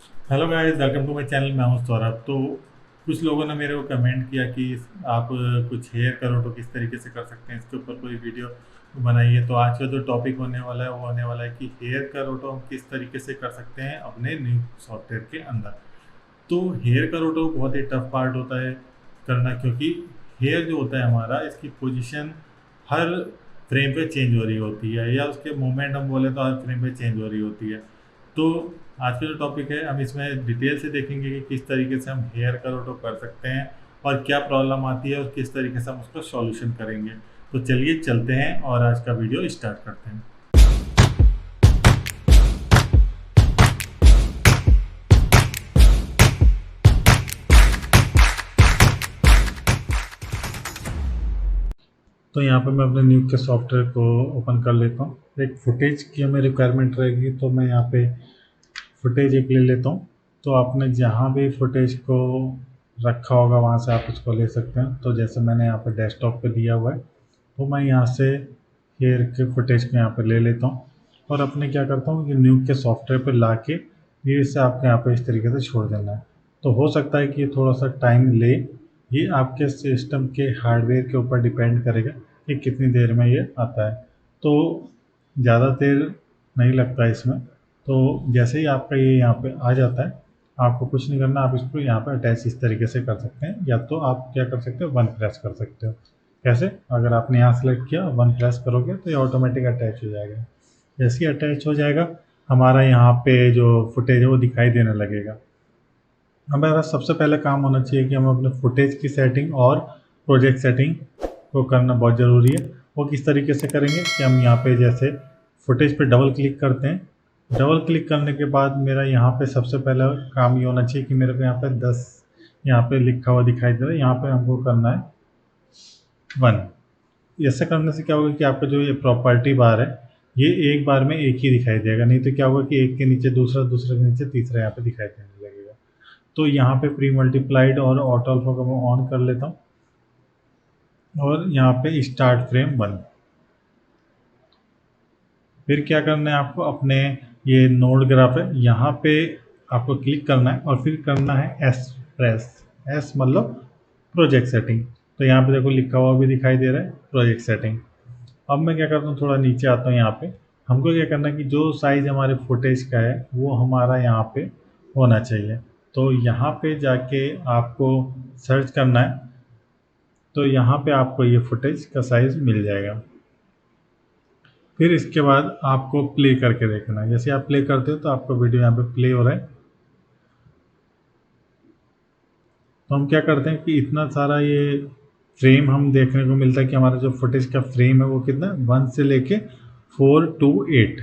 Hello guys, welcome to my channel. मैं हूं सौरभ। तो कुछ लोगों ने मेरे को कमेंट किया कि आप कुछ हेयर करो तो किस तरीके से कर सकते हैं, इसके ऊपर कोई वीडियो बनाइए। तो आज का जो टॉपिक होने वाला है वो होने वाला है कि हेयर करोटो हम किस तरीके से कर सकते हैं अपने न्यू सॉफ्टवेयर के अंदर। तो हेयर करोटो बहुत ही टफ पार्ट होता है करना, क्योंकि हेयर जो होता है हमारा, इसकी पोजीशन हर फ्रेम पे चेंज हो रही होती है, या उसके मूवमेंट हम बोले तो हर फ्रेम पे चेंज हो रही होती है। तो आज का जो टॉपिक है हम इसमें डिटेल से देखेंगे कि किस तरीके से हम हेयर करोटो कर सकते हैं और क्या प्रॉब्लम आती है और किस तरीके से हम उसका सॉल्यूशन करेंगे। तो चलिए चलते हैं और आज का वीडियो स्टार्ट करते हैं। तो यहाँ पे मैं अपने न्यू के सॉफ्टवेयर को ओपन कर लेता हूँ। एक फुटेज की हमें रिक्वायरमेंट रहेगी, तो मैं यहाँ पे फुटेज एक ले लेता हूँ। तो आपने जहाँ भी फुटेज को रखा होगा वहाँ से आप इसको ले सकते हैं। तो जैसे मैंने यहाँ पे डेस्कटॉप पे दिया हुआ है, तो मैं यहाँ से हेयर के फुटेज को यहाँ पे ले लेता हूँ और अपने क्या करता हूँ कि न्यू के सॉफ्टवेयर पे ला के ये इसे आपके यहाँ पे इस तरीके से छोड़ देना है। तो हो सकता है कि ये थोड़ा सा टाइम ले, ये आपके सिस्टम के हार्डवेयर के ऊपर डिपेंड करेगा कि कितनी देर में ये आता है। तो ज़्यादा देर नहीं लगता है इसमें। तो जैसे ही आपका ये यहाँ पे आ जाता है, आपको कुछ नहीं करना, आप इसको यहाँ पे अटैच इस तरीके से कर सकते हैं, या तो आप क्या कर सकते हो, वन प्रेस कर सकते हो। कैसे? अगर आपने यहाँ सेलेक्ट किया, वन प्रेस करोगे तो ये ऑटोमेटिक अटैच हो जाएगा। जैसे ही अटैच हो जाएगा, हमारा यहाँ पे जो फुटेज है वो दिखाई देने लगेगा। हमारा सबसे पहले काम होना चाहिए कि हम अपने फुटेज की सेटिंग और प्रोजेक्ट सेटिंग को करना बहुत ज़रूरी है। वो किस तरीके से करेंगे कि हम यहाँ पे जैसे फुटेज पे डबल क्लिक करते हैं। डबल क्लिक करने के बाद मेरा यहाँ पे सबसे पहला काम ये होना चाहिए कि मेरे को यहाँ पे 10 यहाँ पे लिखा हुआ दिखाई दे रहा है, यहाँ पे हमको करना है 1। ऐसा करने से क्या होगा कि आपका जो ये प्रॉपर्टी बार है, ये एक बार में एक ही दिखाई देगा। नहीं तो क्या होगा कि एक के नीचे दूसरा, दूसरे के नीचे तीसरा यहाँ पे दिखाई देने लगेगा। तो यहाँ पे प्री मल्टीप्लाइड और ऑटो अल्फा को मैं ऑन कर लेता हूँ और यहाँ पे स्टार्ट फ्रेम 1। फिर क्या करना है आपको, अपने ये नोड ग्राफ है यहाँ पे आपको क्लिक करना है और फिर करना है एस प्रेस। एस मतलब प्रोजेक्ट सेटिंग। तो यहाँ पे देखो लिखा हुआ भी दिखाई दे रहा है प्रोजेक्ट सेटिंग। अब मैं क्या करता हूँ, थोड़ा नीचे आता हूँ। यहाँ पे हमको क्या करना है कि जो साइज़ हमारे फुटेज का है वो हमारा यहाँ पे होना चाहिए। तो यहाँ पे जाके आपको सर्च करना है, तो यहाँ पे आपको ये फुटेज का साइज़ मिल जाएगा। फिर इसके बाद आपको प्ले करके देखना है। जैसे आप प्ले करते हो तो आपका वीडियो यहाँ पे प्ले हो रहा है। तो हम क्या करते हैं कि इतना सारा ये फ्रेम हम देखने को मिलता है कि हमारा जो फुटेज का फ्रेम है वो कितना, 1 से लेके 4 to 8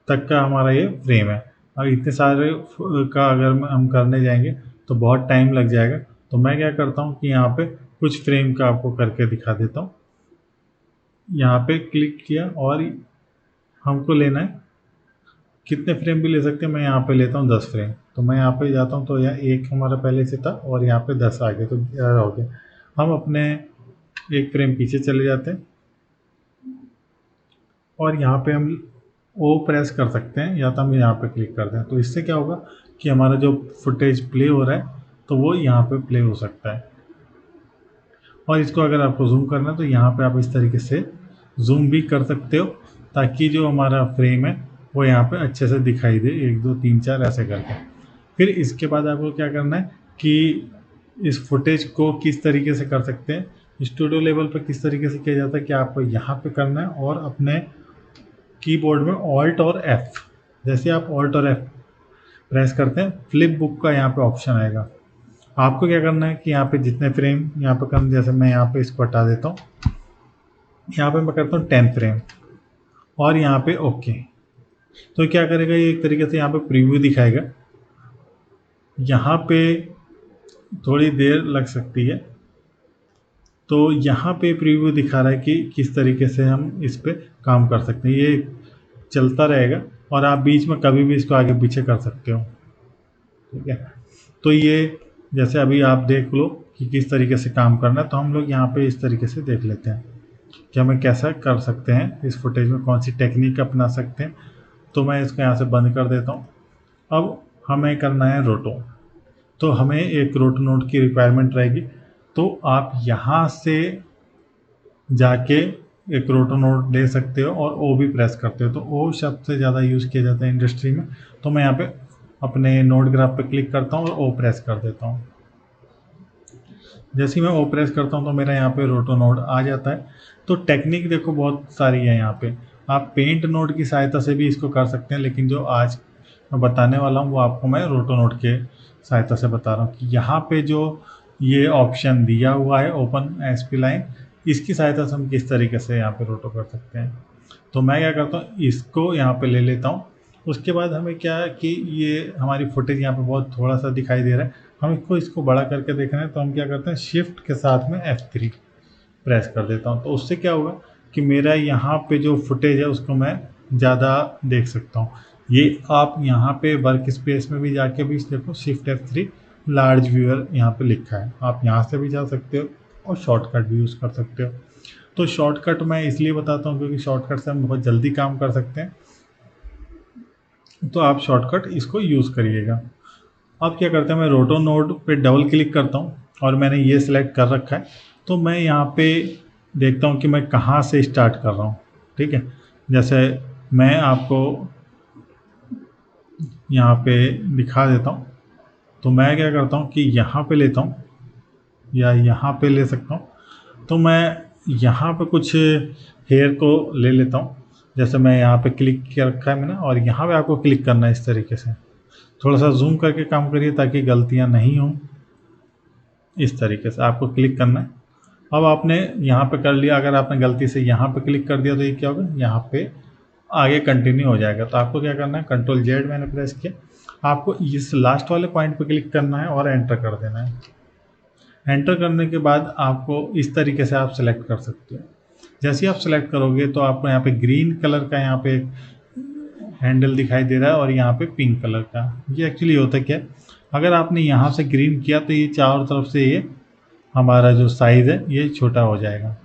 तक का हमारा ये फ्रेम है। और इतने सारे का अगर हम करने जाएंगे तो बहुत टाइम लग जाएगा। तो मैं क्या करता हूँ कि यहाँ पे कुछ फ्रेम का आपको करके दिखा देता हूँ। यहाँ पे क्लिक किया और हमको लेना है, कितने फ्रेम भी ले सकते हैं। मैं यहाँ पे लेता हूँ 10 फ्रेम। तो मैं यहाँ पे जाता हूँ, तो यहाँ एक हमारा पहले से था और यहाँ पे 10 आ गए, तो 11 हो गए। हम अपने एक फ्रेम पीछे चले जाते हैं और यहाँ पे हम ओ प्रेस कर सकते हैं, या तो हम यहाँ पे क्लिक करते हैं। तो इससे क्या होगा कि हमारा जो फुटेज प्ले हो रहा है तो वो यहाँ पे प्ले हो सकता है। और इसको अगर आपको जूम करना है तो यहाँ पे आप इस तरीके से जूम भी कर सकते हो, ताकि जो हमारा फ्रेम है वो यहाँ पे अच्छे से दिखाई दे, 1 2 3 4 ऐसे करके। फिर इसके बाद आपको क्या करना है कि इस फुटेज को किस तरीके से कर सकते हैं, स्टूडियो लेवल पर किस तरीके से किया जाता है कि आपको यहाँ पे करना है और अपने कीबोर्ड में ऑल्ट और एफ, जैसे आप ऑल्ट और एफ प्रेस करते हैं, फ्लिप बुक का यहाँ पे ऑप्शन आएगा। आपको क्या करना है कि यहाँ पे जितने फ्रेम यहाँ पे करना, जैसे मैं यहाँ पे इसको हटा देता हूँ, यहाँ पे मैं करता हूँ 10 फ्रेम और यहाँ पे ओके। तो क्या करेगा, ये एक तरीके से यहाँ पे प्रीव्यू दिखाएगा। यहाँ पे थोड़ी देर लग सकती है। तो यहाँ पे प्रीव्यू दिखा रहा है कि किस तरीके से हम इस पे काम कर सकते हैं। ये चलता रहेगा और आप बीच में कभी भी इसको आगे पीछे कर सकते हो। ठीक है, तो ये जैसे अभी आप देख लो कि किस तरीके से काम करना है। तो हम लोग यहाँ पे इस तरीके से देख लेते हैं कि हमें कैसा कर सकते हैं, इस फुटेज में कौन सी टेक्निक अपना सकते हैं। तो मैं इसको यहाँ से बंद कर देता हूँ। अब हमें करना है रोटो, तो हमें एक रोटो नोड की रिक्वायरमेंट रहेगी। तो आप यहाँ से जाके एक रोटो नोड ले सकते हो और ओ भी प्रेस करते हो। तो ओ शब्द से ज़्यादा यूज़ किया जाता है इंडस्ट्री में। तो मैं यहाँ पे अपने नोड ग्राफ पे क्लिक करता हूँ और ओ प्रेस कर देता हूँ। जैसे ही मैं ओ प्रेस करता हूँ तो मेरा यहाँ पे रोटो नोड आ जाता है। तो टेक्निक देखो बहुत सारी है यहाँ पे। आप पेंट नोड की सहायता से भी इसको कर सकते हैं, लेकिन जो आज मैं बताने वाला हूँ वो आपको मैं रोटो नोड के सहायता से बता रहा हूँ कि यहाँ पे जो ये ऑप्शन दिया हुआ है ओपन एसपी लाइन, इसकी सहायता से हम किस तरीके से यहाँ पे रोटो कर सकते हैं। तो मैं क्या करता हूँ, इसको यहाँ पे ले लेता हूँ। उसके बाद हमें क्या है कि ये हमारी फुटेज यहाँ पे बहुत थोड़ा सा दिखाई दे रहा है, हम इसको बड़ा करके देख रहे हैं। तो हम क्या करते हैं, शिफ्ट के साथ में F3 प्रेस कर देता हूँ। तो उससे क्या होगा कि मेरा यहाँ पे जो फुटेज है उसको मैं ज़्यादा देख सकता हूँ। ये आप यहाँ पे वर्क स्पेस में भी जाके भी देखो, शिफ्ट F3 लार्ज व्यूअर यहाँ पे लिखा है, आप यहाँ से भी जा सकते हो और शॉर्टकट भी यूज़ कर सकते हो। तो शॉर्टकट मैं इसलिए बताता हूँ क्योंकि शॉर्टकट से हम बहुत जल्दी काम कर सकते हैं, तो आप शॉर्टकट इसको यूज़ करिएगा। अब क्या करते हैं, मैं रोटो नोड पे डबल क्लिक करता हूँ और मैंने ये सिलेक्ट कर रखा है। तो मैं यहाँ पे देखता हूँ कि मैं कहाँ से स्टार्ट कर रहा हूँ। ठीक है, जैसे मैं आपको यहाँ पे दिखा देता हूँ। तो मैं क्या करता हूँ कि यहाँ पे लेता हूँ या यहाँ पे ले सकता हूँ। तो मैं यहाँ पे कुछ हेयर को ले लेता हूँ। जैसे मैं यहाँ पे क्लिक किया रखा है मैंने, और यहाँ पे आपको क्लिक करना है इस तरीके से। थोड़ा सा जूम करके काम करिए ताकि गलतियाँ नहीं हों। इस तरीके से आपको क्लिक करना है। अब आपने यहाँ पे कर लिया, अगर आपने गलती से यहाँ पे क्लिक कर दिया तो ये क्या होगा, यहाँ पे आगे कंटिन्यू हो जाएगा। तो आपको क्या करना है, कंट्रोल जेड मैंने प्रेस किया, आपको इस लास्ट वाले पॉइंट पे क्लिक करना है और एंटर कर देना है। एंटर करने के बाद आपको इस तरीके से आप सेलेक्ट कर सकते हो। जैसे ही आप सेलेक्ट करोगे तो आपको यहाँ पे ग्रीन कलर का यहाँ पे हैंडल दिखाई दे रहा है और यहाँ पे पिंक कलर का। ये एक्चुअली होता क्या है, अगर आपने यहाँ से ग्रीन किया तो ये चारों तरफ से ये हमारा जो साइज़ है ये छोटा हो जाएगा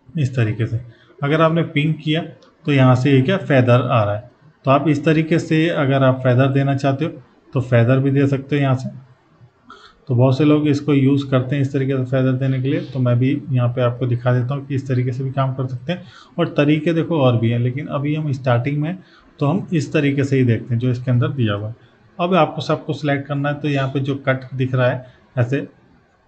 इस तरीके से। अगर आपने पिंक किया तो यहाँ से ये क्या फेदर आ रहा है। तो आप इस तरीके से अगर आप फेदर देना चाहते हो तो फेदर भी दे सकते हो यहाँ से। तो बहुत से लोग इसको यूज़ करते हैं इस तरीके से फेदर देने के लिए। तो मैं भी यहाँ पे आपको दिखा देता हूँ कि इस तरीके से भी काम कर सकते हैं, और तरीके देखो और भी हैं, लेकिन अभी हम स्टार्टिंग में तो हम इस तरीके से ही देखते हैं जो इसके अंदर दिया हुआ है। अब आपको सबको सिलेक्ट करना है। तो यहाँ पे जो कट दिख रहा है ऐसे,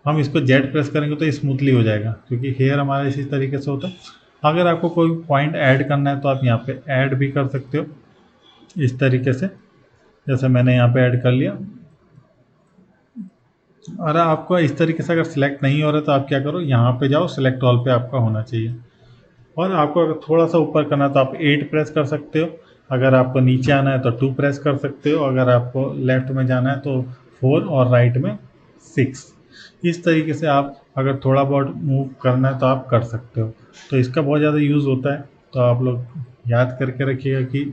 हम इसको जेड प्रेस करेंगे तो स्मूथली हो जाएगा क्योंकि हेयर हमारा इसी तरीके से होता है। अगर आपको कोई पॉइंट ऐड करना है तो आप यहाँ पे ऐड भी कर सकते हो इस तरीके से, जैसे मैंने यहाँ पे ऐड कर लिया। और आपको इस तरीके से अगर सिलेक्ट नहीं हो रहा तो आप क्या करो, यहाँ पे जाओ, सिलेक्ट ऑल पे आपका होना चाहिए। और आपको अगर थोड़ा सा ऊपर करना है तो आप 8 प्रेस कर सकते हो। अगर आपको नीचे आना है तो 2 प्रेस कर सकते हो। अगर आपको लेफ्ट में जाना है तो 4 और राइट में 6। इस तरीके से आप अगर थोड़ा बहुत मूव करना है तो आप कर सकते हो। तो इसका बहुत ज़्यादा यूज़ होता है, तो आप लोग याद करके रखिएगा कि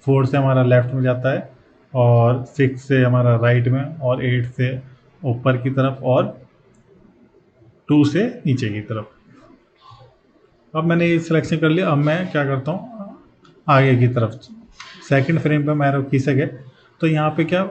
4 से हमारा लेफ्ट में जाता है और 6 से हमारा राइट में, और 8 से ऊपर की तरफ, और 2 से नीचे की तरफ। अब मैंने ये सिलेक्शन कर लिया। अब मैं क्या करता हूँ, आगे की तरफ सेकंड फ्रेम पे मैं खींच गया तो यहाँ पे क्या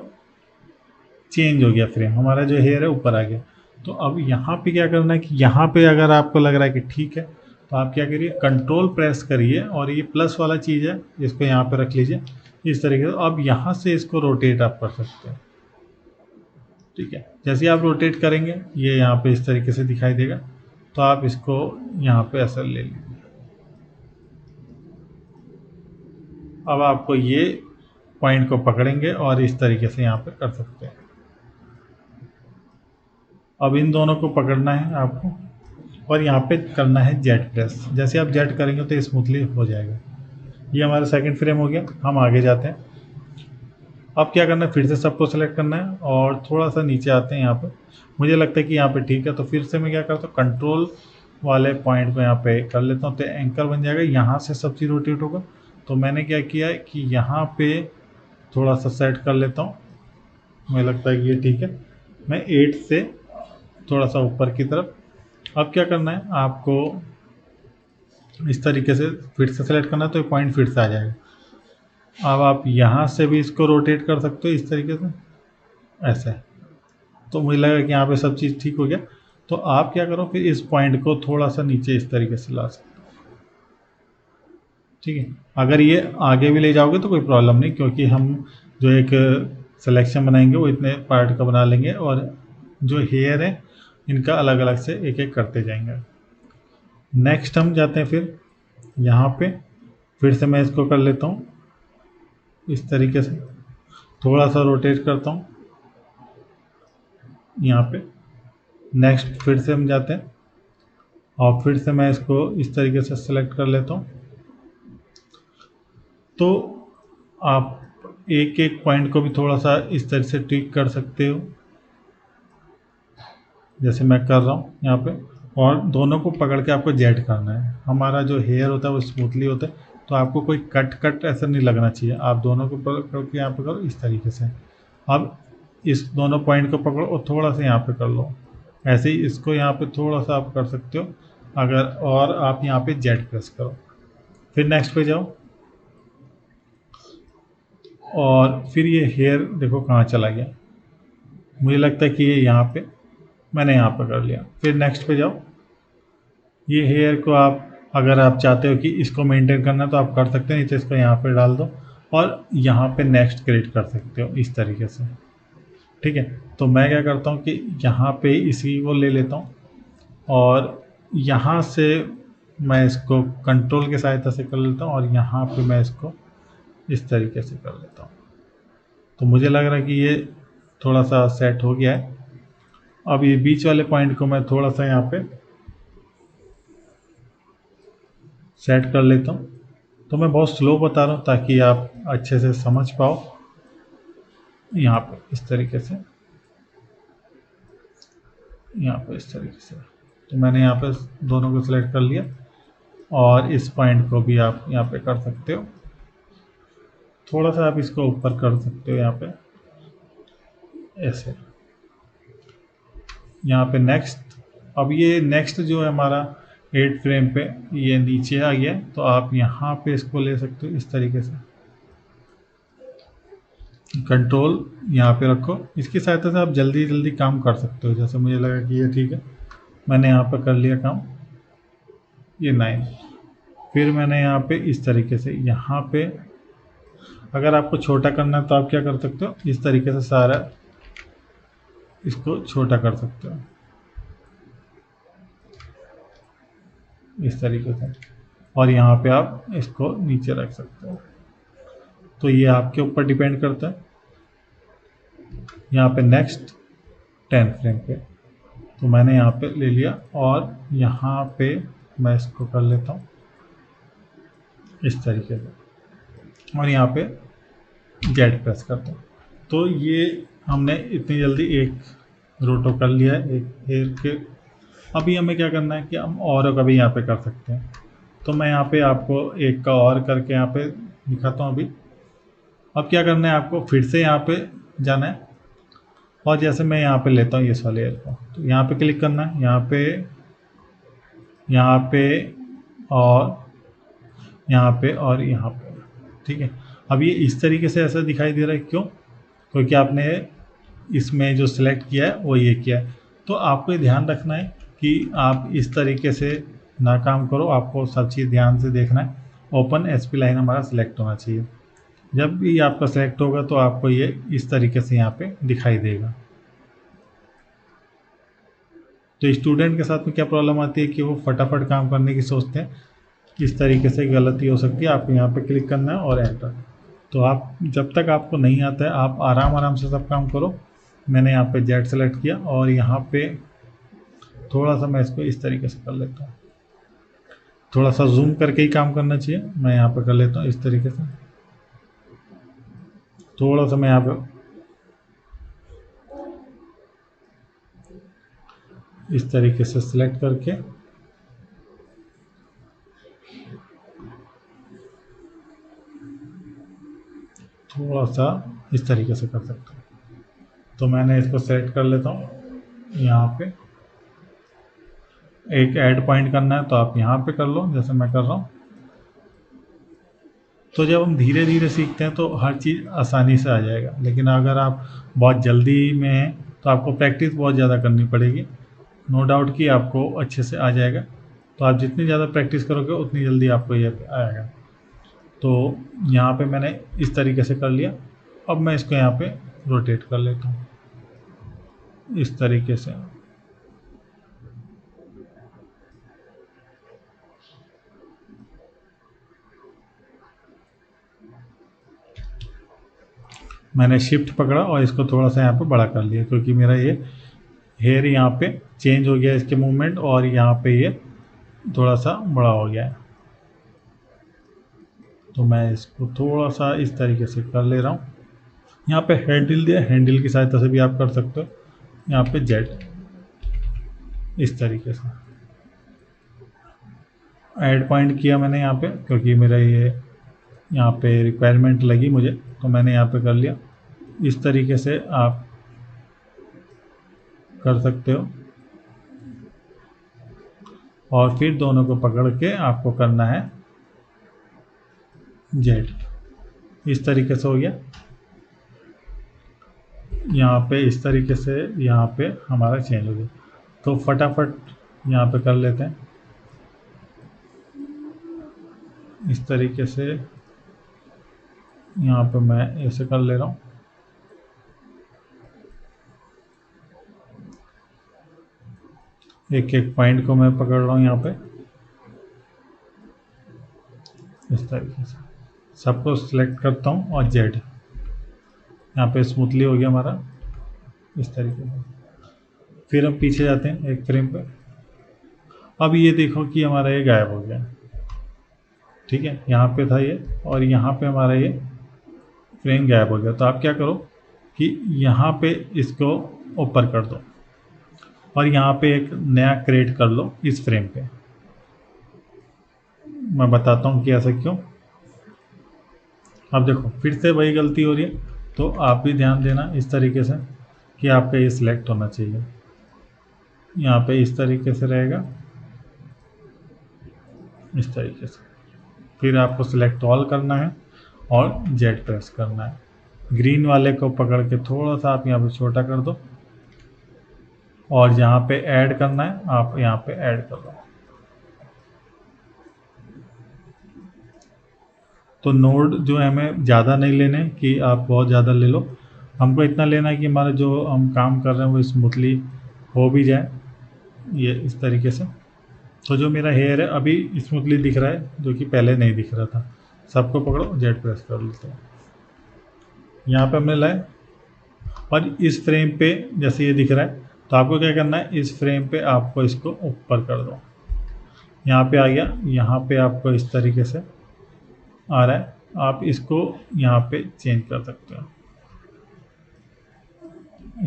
चेंज हो गया फ्रेम, हमारा जो हेयर है ऊपर आ गया। तो अब यहाँ पे क्या करना है कि यहाँ पे अगर आपको लग रहा है कि ठीक है तो आप क्या करिए, कंट्रोल प्रेस करिए और ये प्लस वाला चीज़ है इसको यहाँ पे रख लीजिए इस तरीके से। अब यहाँ से इसको रोटेट आप कर सकते हैं। ठीक है, जैसे आप रोटेट करेंगे ये यहाँ पे इस तरीके से दिखाई देगा। तो आप इसको यहाँ पे ऐसा ले लीजिए। अब आपको ये पॉइंट को पकड़ेंगे और इस तरीके से यहाँ पे कर सकते हैं। अब इन दोनों को पकड़ना है आपको और यहाँ पे करना है जेड प्रेस। जैसे आप जेड करेंगे तो स्मूथली हो जाएगा। ये हमारा सेकंड फ्रेम हो गया। हम आगे जाते हैं। अब क्या करना है, फिर से सबको सेलेक्ट करना है और थोड़ा सा नीचे आते हैं। यहाँ पे मुझे लगता है कि यहाँ पे ठीक है, तो फिर से मैं क्या करता हूँ, कंट्रोल वाले पॉइंट पे यहाँ पे कर लेता हूँ तो एंकर बन जाएगा। यहाँ से सब चीज़ रोटेट होगा। तो मैंने क्या किया है कि यहाँ पे थोड़ा सा सेट कर लेता हूँ, मुझे लगता है कि ये ठीक है। मैं 8 से थोड़ा सा ऊपर की तरफ। अब क्या करना है, आपको इस तरीके से फिर से सेलेक्ट करना है तो ये पॉइंट फिर से आ जाएगा। अब आप यहाँ से भी इसको रोटेट कर सकते हो इस तरीके से, ऐसे। तो मुझे लगा कि यहाँ पे सब चीज़ ठीक हो गया। तो आप क्या करो, फिर इस पॉइंट को थोड़ा सा नीचे इस तरीके से ला सकते हो, ठीक है। अगर ये आगे भी ले जाओगे तो कोई प्रॉब्लम नहीं, क्योंकि हम जो एक सिलेक्शन बनाएंगे वो इतने पार्ट का बना लेंगे, और जो हेयर है इनका अलग अलग से एक एक करते जाएंगे। नेक्स्ट हम जाते हैं फिर यहाँ पे, फिर से मैं इसको कर लेता हूँ इस तरीके से, थोड़ा सा रोटेट करता हूँ यहाँ पे। नेक्स्ट फिर से हम जाते हैं, और फिर से मैं इसको इस तरीके से सेलेक्ट कर लेता हूँ। तो आप एक एक पॉइंट को भी थोड़ा सा इस तरह से ट्विक कर सकते हो, जैसे मैं कर रहा हूँ यहाँ पे। और दोनों को पकड़ के आपको जेट करना है। हमारा जो हेयर होता है वो स्मूथली होता है, तो आपको कोई कट कट ऐसा नहीं लगना चाहिए। आप दोनों को पकड़ के यहाँ पे करो इस तरीके से। अब इस दोनों पॉइंट को पकड़ो और थोड़ा सा यहाँ पे कर लो, ऐसे ही इसको यहाँ पे थोड़ा सा आप कर सकते हो अगर, और आप यहाँ पे जेट प्रेस करो। फिर नेक्स्ट पे जाओ, और फिर ये हेयर देखो कहाँ चला गया। मुझे लगता है कि ये यहाँ पे, मैंने यहाँ पे कर लिया। फिर नेक्स्ट पे जाओ, ये हेयर को आप अगर आप चाहते हो कि इसको मेंटेन करना तो आप कर सकते हैं, नहीं तो इसको यहाँ पे डाल दो और यहाँ पे नेक्स्ट क्रिएट कर सकते हो इस तरीके से, ठीक है। तो मैं क्या करता हूँ कि यहाँ पे इसी को ले लेता हूँ, और यहाँ से मैं इसको कंट्रोल की सहायता से कर लेता हूँ, और यहाँ पे मैं इसको इस तरीके से कर लेता हूँ। तो मुझे लग रहा है कि ये थोड़ा सा सेट हो गया है। अब ये बीच वाले पॉइंट को मैं थोड़ा सा यहाँ पे सेट कर लेता हूँ। तो मैं बहुत स्लो बता रहा हूँ ताकि आप अच्छे से समझ पाओ। यहाँ पे इस तरीके से, यहाँ पे इस तरीके से। तो मैंने यहाँ पे दोनों को सिलेक्ट कर लिया, और इस पॉइंट को भी आप यहाँ पे कर सकते हो। थोड़ा सा आप इसको ऊपर कर सकते हो यहाँ पे, ऐसे। यहाँ पे नेक्स्ट, अब ये नेक्स्ट जो है हमारा 8 फ्रेम पे ये नीचे आ गया, तो आप यहाँ पे इसको ले सकते हो इस तरीके से। कंट्रोल यहाँ पे रखो, इसकी सहायता से आप जल्दी जल्दी काम कर सकते हो। जैसे मुझे लगा कि ये ठीक है, मैंने यहाँ पे कर लिया काम, ये 9। फिर मैंने यहाँ पे इस तरीके से, यहाँ पे अगर आपको छोटा करना है तो आप क्या कर सकते हो, इस तरीके से सारा इसको छोटा कर सकते हो इस तरीके से, और यहाँ पे आप इसको नीचे रख सकते हो। तो ये आपके ऊपर डिपेंड करता है। यहाँ पे नेक्स्ट 10 फ्रेम पे, तो मैंने यहाँ पे ले लिया, और यहाँ पे मैं इसको कर लेता हूँ इस तरीके से, और यहाँ पे जेड प्रेस करता हूँ। तो ये हमने इतनी जल्दी एक रोटो कर लिया है एक हेयर के। अभी हमें क्या करना है कि हम और का भी यहाँ पे कर सकते हैं। तो मैं यहाँ पे आपको एक का और करके यहाँ पे दिखाता हूँ अभी। अब क्या करना है, आपको फिर से यहाँ पे जाना है, और जैसे मैं यहाँ पे लेता हूँ इस वाले एयर को, तो यहाँ पे क्लिक करना है, यहाँ पे, यहाँ पे, और यहाँ पे, और यहाँ पे, ठीक है। अब ये इस तरीके से ऐसा दिखाई दे रहा है, क्यों? क्योंकि आपने इसमें जो सिलेक्ट किया है वो ये किया है। तो आपको ये ध्यान रखना है कि आप इस तरीके से ना काम करो, आपको सब चीज़ ध्यान से देखना है। ओपन एसपी लाइन हमारा सिलेक्ट होना चाहिए। जब भी आपका सिलेक्ट होगा तो आपको ये इस तरीके से यहाँ पे दिखाई देगा। तो स्टूडेंट के साथ में क्या प्रॉब्लम आती है कि वो फटाफट काम करने की सोचते हैं, इस तरीके से गलती हो सकती है। आपको यहाँ पे क्लिक करना है और एंटर। तो आप जब तक आपको नहीं आता है आप आराम आराम से सब काम करो। मैंने यहाँ पे जेड सेलेक्ट किया, और यहाँ पे थोड़ा सा मैं इसको इस तरीके से कर लेता हूँ। थोड़ा सा जूम करके ही काम करना चाहिए। मैं यहाँ पे कर लेता हूँ इस तरीके से। थोड़ा सा मैं यहाँ पे इस तरीके से सिलेक्ट करके थोड़ा सा इस तरीके से कर सकता हूँ। तो मैंने इसको सेलेक्ट कर लेता हूँ। यहाँ पे एक ऐड पॉइंट करना है तो आप यहाँ पे कर लो, जैसे मैं कर रहा हूँ। तो जब हम धीरे धीरे सीखते हैं तो हर चीज़ आसानी से आ जाएगा, लेकिन अगर आप बहुत जल्दी में हैं तो आपको प्रैक्टिस बहुत ज़्यादा करनी पड़ेगी। नो डाउट कि आपको अच्छे से आ जाएगा। तो आप जितनी ज़्यादा प्रैक्टिस करोगे उतनी जल्दी आपको ये आएगा। तो यहाँ पे मैंने इस तरीके से कर लिया। अब मैं इसको यहाँ पे रोटेट कर लेता हूँ इस तरीके से। मैंने शिफ्ट पकड़ा और इसको थोड़ा सा यहाँ पे बड़ा कर लिया, क्योंकि मेरा ये हेयर यहाँ पे चेंज हो गया इसके मूवमेंट, और यहाँ पे ये थोड़ा सा बड़ा हो गया है। तो मैं इसको थोड़ा सा इस तरीके से कर ले रहा हूँ। यहाँ पे हैंडल दिया, हैंडल की सहायता से भी आप कर सकते हो। यहाँ पे जेड इस तरीके से ऐड पॉइंट किया मैंने यहाँ पे, क्योंकि मेरा ये यहाँ पे रिक्वायरमेंट लगी मुझे, तो मैंने यहाँ पे कर लिया। इस तरीके से आप कर सकते हो, और फिर दोनों को पकड़ के आपको करना है जेड। इस तरीके से हो गया। यहाँ पे इस तरीके से यहाँ पे हमारा चेंज हो गया। तो फटाफट यहाँ पे कर लेते हैं इस तरीके से। यहाँ पे मैं ऐसे कर ले रहा हूँ। एक एक पॉइंट को मैं पकड़ रहा हूँ यहाँ पे इस तरीके से। सबको सिलेक्ट करता हूँ और जेड। यहाँ पे स्मूथली हो गया हमारा इस तरीके से। फिर हम पीछे जाते हैं एक फ्रेम पे। अब ये देखो कि हमारा ये गायब हो गया। ठीक है, यहाँ पे था ये, और यहाँ पे हमारा ये फ्रेम गायब हो गया। तो आप क्या करो कि यहाँ पे इसको ऊपर कर दो, और यहाँ पे एक नया क्रिएट कर लो इस फ्रेम पे। मैं बताता हूँ कि ऐसा क्यों। अब देखो फिर से वही गलती हो रही है, तो आप भी ध्यान देना इस तरीके से कि आपका ये सिलेक्ट होना चाहिए। यहाँ पे इस तरीके से रहेगा इस तरीके से। फिर आपको सिलेक्ट ऑल करना है और जेड प्रेस करना है। ग्रीन वाले को पकड़ के थोड़ा सा आप यहाँ पे छोटा कर दो, और जहाँ पे ऐड करना है आप यहाँ पे ऐड कर दो। तो नोड जो है हमें ज़्यादा नहीं लेने कि आप बहुत ज़्यादा ले लो। हमको इतना लेना है कि हमारा जो हम काम कर रहे हैं वो स्मूथली हो भी जाए, ये इस तरीके से। तो जो मेरा हेयर है अभी स्मूथली दिख रहा है, जो कि पहले नहीं दिख रहा था। सबको पकड़ो, जेड प्रेस कर लेते हैं। यहाँ पे हमने लाए, और इस फ्रेम पे जैसे ये दिख रहा है, तो आपको क्या करना है, इस फ्रेम पे आपको इसको ऊपर कर दो। यहाँ पे आ गया। यहाँ पे आपको इस तरीके से आ रहा है। आप इसको यहाँ पे चेंज कर सकते हो।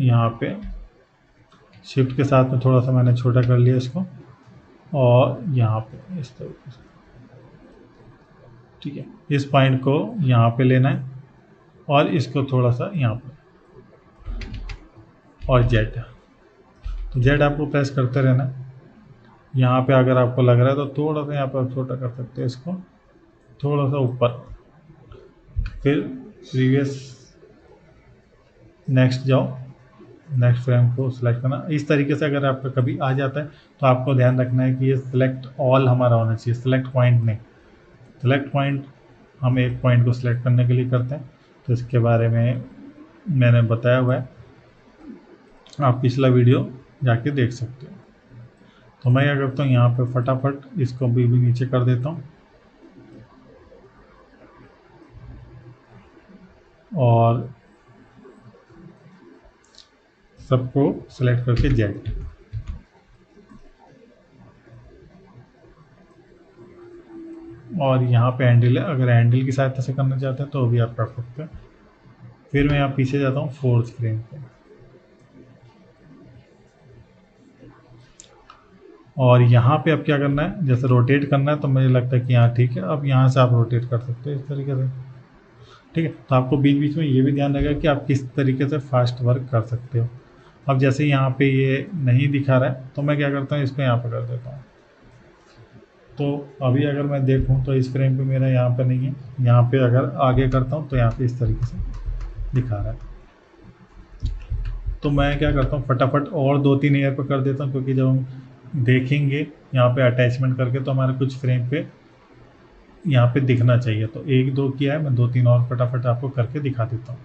यहाँ पे शिफ्ट के साथ में थोड़ा सा मैंने छोटा कर लिया इसको, और यहाँ पे इस तरीके से। ठीक है, इस पॉइंट को यहाँ पे लेना है, और इसको थोड़ा सा यहाँ पे, और जेड। तो जेड आपको प्रेस करते रहना है। यहाँ पे अगर आपको लग रहा है तो थोड़ा सा यहाँ पे आप छोटा कर सकते हैं इसको, थोड़ा सा ऊपर। फिर प्रीवियस नेक्स्ट जाओ, नेक्स्ट फ्रेम को सिलेक्ट करना। इस तरीके से अगर आपका कभी आ जाता है तो आपको ध्यान रखना है कि ये सिलेक्ट ऑल हमारा होना चाहिए, सिलेक्ट पॉइंट नहीं। सिलेक्ट पॉइंट हम एक पॉइंट को सिलेक्ट करने के लिए करते हैं, तो इसके बारे में मैंने बताया हुआ है, आप पिछला वीडियो जाके देख सकते हो। तो मैं क्या करता हूँ, यहाँ पे फटाफट इसको भी नीचे कर देता हूँ, और सबको सिलेक्ट करके जेड। और यहाँ पे हैंडल है, अगर हैंडल की सहायता से करना चाहते हैं तो भी आप कर सकते हैं। फिर मैं यहाँ पीछे जाता हूँ फोर्थ फ्रेम पे, और यहाँ पे अब क्या करना है, जैसे रोटेट करना है, तो मुझे लगता है कि यहाँ ठीक है। अब यहाँ से आप रोटेट कर सकते हैं इस तरीके से। ठीक है, तो आपको बीच बीच में ये भी ध्यान रखेगा कि आप किस तरीके से फास्ट वर्क कर सकते हो। अब जैसे यहाँ पे ये नहीं दिखा रहा है, तो मैं क्या करता हूँ, इसको यहाँ पर कर देता हूँ। तो अभी अगर मैं देखूँ तो इस फ्रेम पे मेरा यहाँ पे नहीं है, यहाँ पे अगर आगे करता हूँ तो यहाँ पे इस तरीके से दिखा रहा है। तो मैं क्या करता हूँ, फटाफट और 2-3 एयर पे कर देता हूँ, क्योंकि जब हम देखेंगे यहाँ पे अटैचमेंट करके तो हमारे कुछ फ्रेम पे यहाँ पे दिखना चाहिए। तो 1-2 किया है, मैं 2-3 और फटाफट आपको करके दिखा देता हूँ।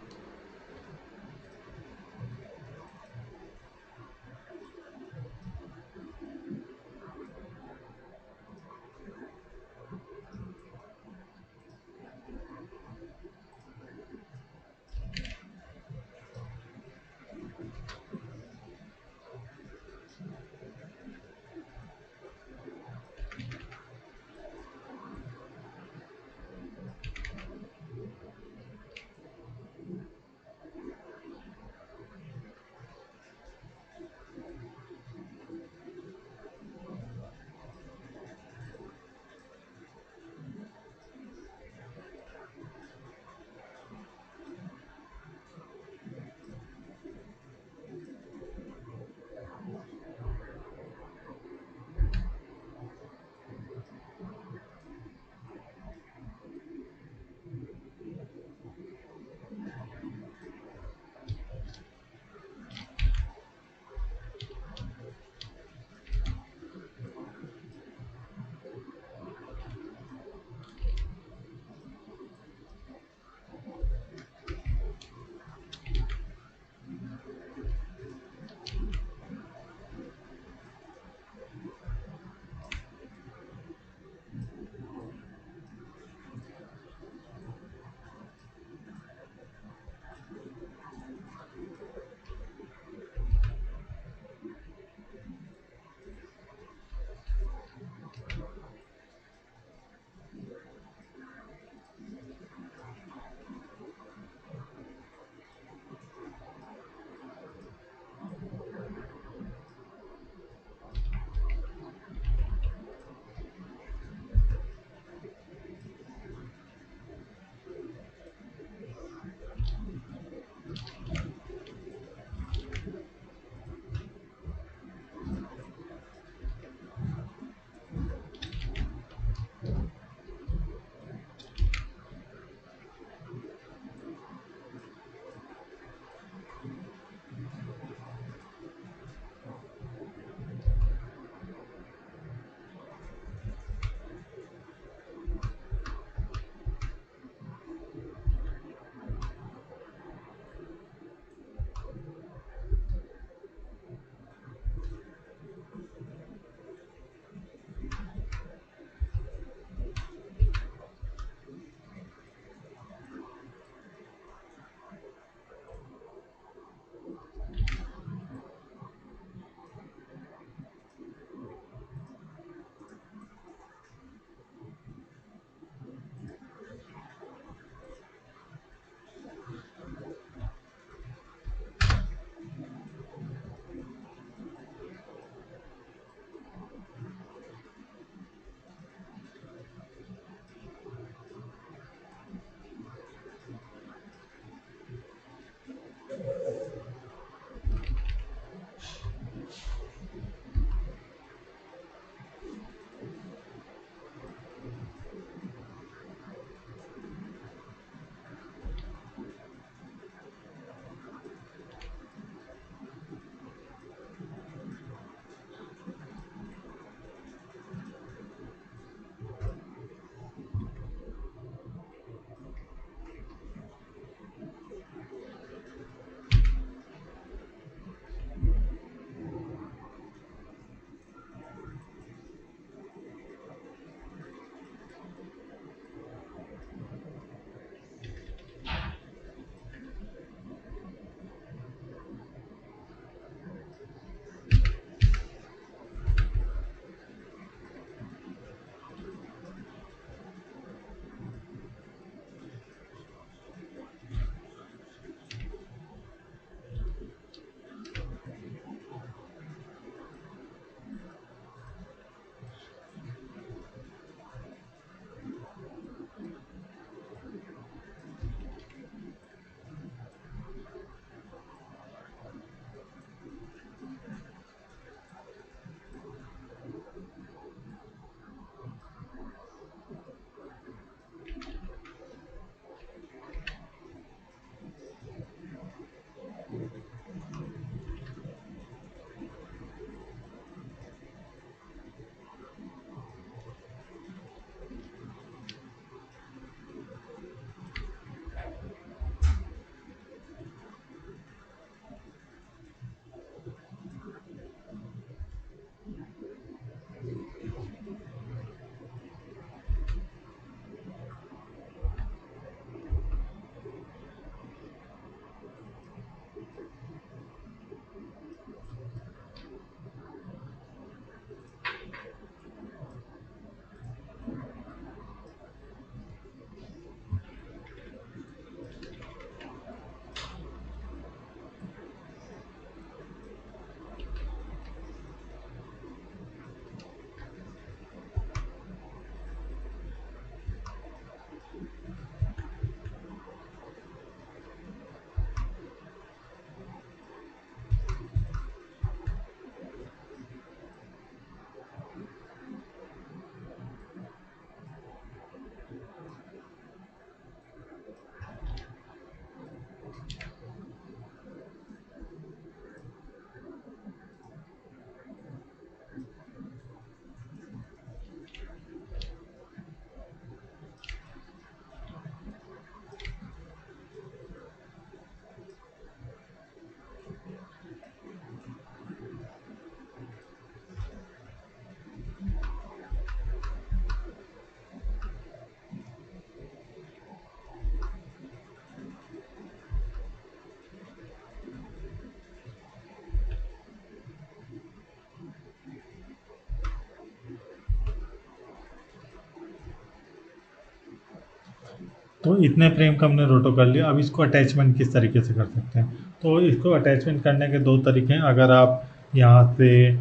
तो इतने फ्रेम का हमने रोटो कर लिया। अब इसको अटैचमेंट किस तरीके से कर सकते हैं, तो इसको अटैचमेंट करने के दो तरीके हैं। अगर आप यहाँ से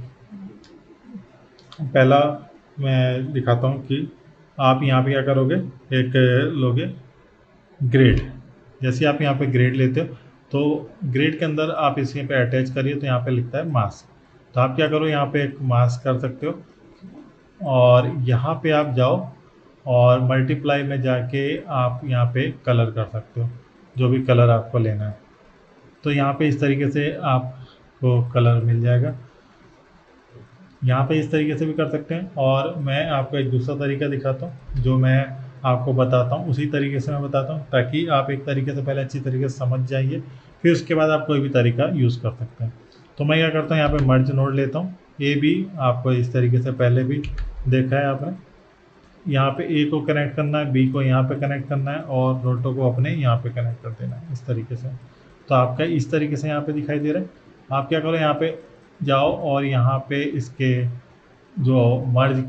पहला मैं दिखाता हूँ कि आप यहाँ पे क्या करोगे, एक लोगे ग्रेड। जैसे आप यहाँ पे ग्रेड लेते हो तो ग्रेड के अंदर आप इसी पे अटैच करिए, तो यहाँ पे लिखता है मास्क। तो आप क्या करो, यहाँ पे एक मास्क कर सकते हो और यहाँ पे आप जाओ और मल्टीप्लाई में जाके आप यहाँ पे कलर कर सकते हो, जो भी कलर आपको लेना है। तो यहाँ पे इस तरीके से आपको कलर मिल जाएगा। यहाँ पे इस तरीके से भी कर सकते हैं। और मैं आपको एक दूसरा तरीका दिखाता हूँ, जो मैं आपको बताता हूँ उसी तरीके से मैं बताता हूँ, ताकि आप एक तरीके से पहले अच्छी तरीके से समझ जाइए, फिर उसके बाद आप कोई भी तरीका यूज़ कर सकते हैं। तो मैं क्या करता हूँ, यहाँ पे मर्ज नोड लेता हूँ। ये भी आपको इस तरीके से पहले भी देखा है आपने। यहाँ पे ए को कनेक्ट करना है, बी को यहाँ पे कनेक्ट करना है और रोटो को अपने यहाँ पे कनेक्ट कर देना है इस तरीके से। तो आपका इस तरीके से यहाँ पे दिखाई दे रहा है। आप क्या करो, यहाँ पे जाओ और यहाँ पे इसके जो मर्ज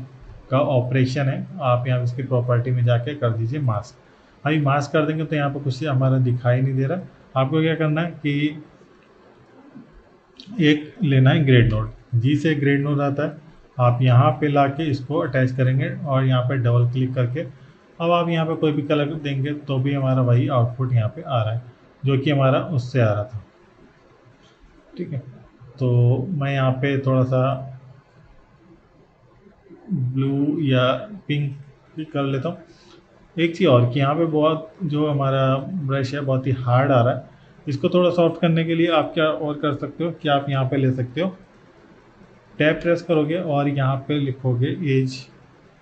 का ऑपरेशन है, आप यहाँ इसकी प्रॉपर्टी में जाके कर दीजिए मास्क। अभी मास्क कर देंगे तो यहाँ पर कुछ हमारा दिखाई नहीं दे रहा। आपको क्या करना है कि एक लेना है ग्रेड नोड, जी से ग्रेड नोड आता है, आप यहाँ पे लाके इसको अटैच करेंगे और यहाँ पे डबल क्लिक करके अब आप यहाँ पे कोई भी कलर देंगे तो भी हमारा वही आउटपुट यहाँ पे आ रहा है, जो कि हमारा उससे आ रहा था। ठीक है, तो मैं यहाँ पे थोड़ा सा ब्लू या पिंक कर लेता हूँ। एक चीज़ और कि यहाँ पे बहुत जो हमारा ब्रश है बहुत ही हार्ड आ रहा है, इसको थोड़ा सॉफ्ट करने के लिए आप क्या और कर सकते हो कि आप यहाँ पे ले सकते हो, टैब प्रेस करोगे और यहाँ पे लिखोगे एज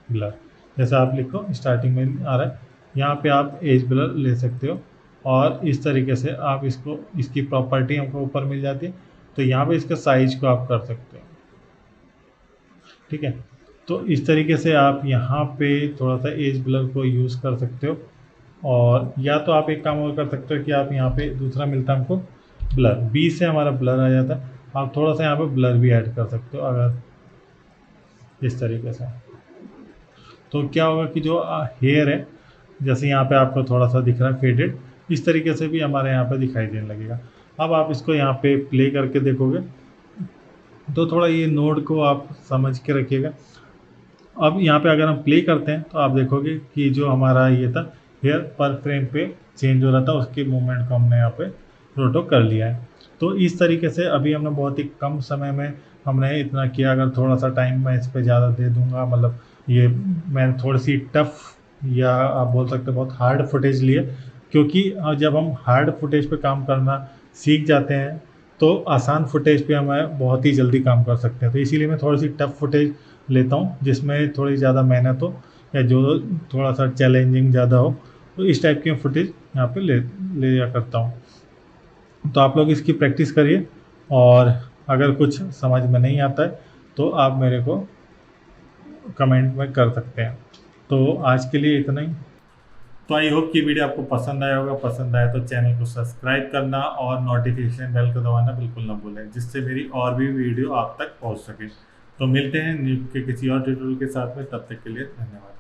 ब्लर। जैसा आप लिखो स्टार्टिंग में आ रहा है, यहाँ पे आप एज ब्लर ले सकते हो और इस तरीके से आप इसको, इसकी प्रॉपर्टी हमको ऊपर मिल जाती है, तो यहाँ पे इसका साइज को आप कर सकते हो। ठीक है, तो इस तरीके से आप यहाँ पे थोड़ा सा एज ब्लर को यूज़ कर सकते हो। और या तो आप एक काम और कर सकते हो कि आप यहाँ पे दूसरा मिलता है हमको ब्लर, बी से हमारा ब्लर आ जाता है, आप थोड़ा सा यहाँ पे ब्लर भी ऐड कर सकते हो अगर इस तरीके से। तो क्या होगा कि जो हेयर है, जैसे यहाँ पे आपको थोड़ा सा दिख रहा है फेडेड, इस तरीके से भी हमारे यहाँ पे दिखाई देने लगेगा। अब आप इसको यहाँ पे प्ले करके देखोगे तो थोड़ा ये नोड को आप समझ के रखिएगा। अब यहाँ पे अगर हम प्ले करते हैं तो आप देखोगे कि जो हमारा ये था हेयर पर फ्रेम पे चेंज हो रहा था, उसके मूवमेंट को हमने यहाँ पे रोटो कर लिया है। तो इस तरीके से अभी हमने बहुत ही कम समय में हमने इतना किया। अगर थोड़ा सा टाइम मैं इस पर ज़्यादा दे दूंगा, मतलब ये मैंने थोड़ी सी टफ या आप बोल सकते हैं बहुत हार्ड फुटेज लिए, क्योंकि जब हम हार्ड फुटेज पे काम करना सीख जाते हैं तो आसान फुटेज पे हमें बहुत ही जल्दी काम कर सकते हैं। तो इसीलिए मैं थोड़ी सी टफ फुटेज लेता हूँ जिसमें थोड़ी ज़्यादा मेहनत हो या जो थोड़ा सा चैलेंजिंग ज़्यादा हो, तो इस टाइप की फुटेज यहाँ पे ले लिया करता हूँ। तो आप लोग इसकी प्रैक्टिस करिए और अगर कुछ समझ में नहीं आता है तो आप मेरे को कमेंट में कर सकते हैं। तो आज के लिए इतना ही। तो आई होप कि वीडियो आपको पसंद आया होगा। पसंद आया तो चैनल को सब्सक्राइब करना और नोटिफिकेशन बेल को दबाना बिल्कुल ना भूलें, जिससे मेरी और भी वीडियो आप तक पहुंच सके। तो मिलते हैं न्यू के किसी और ट्यूटोरियल के साथ में, तब तक के लिए धन्यवाद।